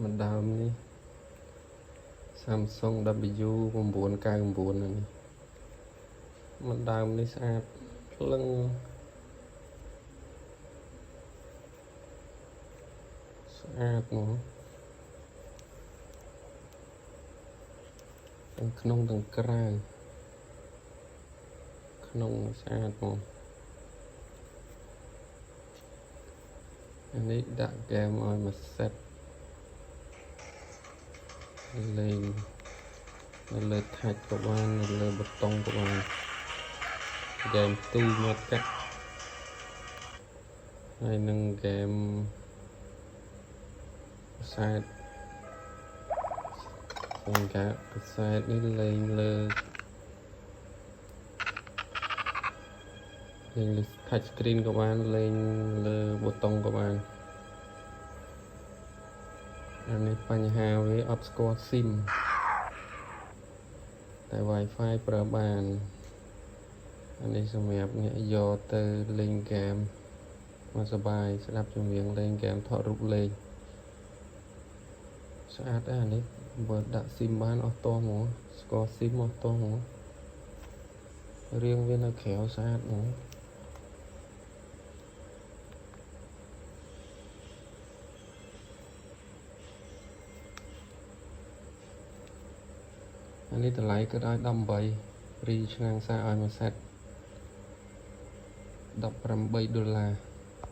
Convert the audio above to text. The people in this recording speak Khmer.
มันดาวนี่ Samsung W999 nàyมันดาวนี่สะอาดลឹងสะอาดหมดទាំងក្នុងទាំងក្រៅក្នុងស្អាតហ្មងអានេះដាក់ហ្គេមឲ្យមួយសេតលេងនៅលើថាច់ក៏បាននៅលើប៊ូតុងក៏បានហ្គេមទូមកកាត់ហើយនឹងហ្គេមខ្សែក្នុងការខ្សែនេះលេងលើ touch screen ក៏បានលេងលើប៊ូតុងក៏បានអានេះបញ្ហាវាអត់ស្គាល់ SIM តែ Wi-Fi ប្រើបានអានេះសម្រាប់អ្នកយកទៅលេងហ្គេមមកសប្បាយស្ដាប់ចម្រៀងលេងហ្គេមថតរូបលេងស្អាតដែរអានេះបើដាក់ SIM បានអស់តោះហ្មងស្គាល់ SIM អស់តោះហ្មងរៀងវានៅក្រៅស្អាតហ្មងអានេះតម្លៃគឺឲ្យ18 រីឆ្នាំងសារឲ្យមួយសេត$18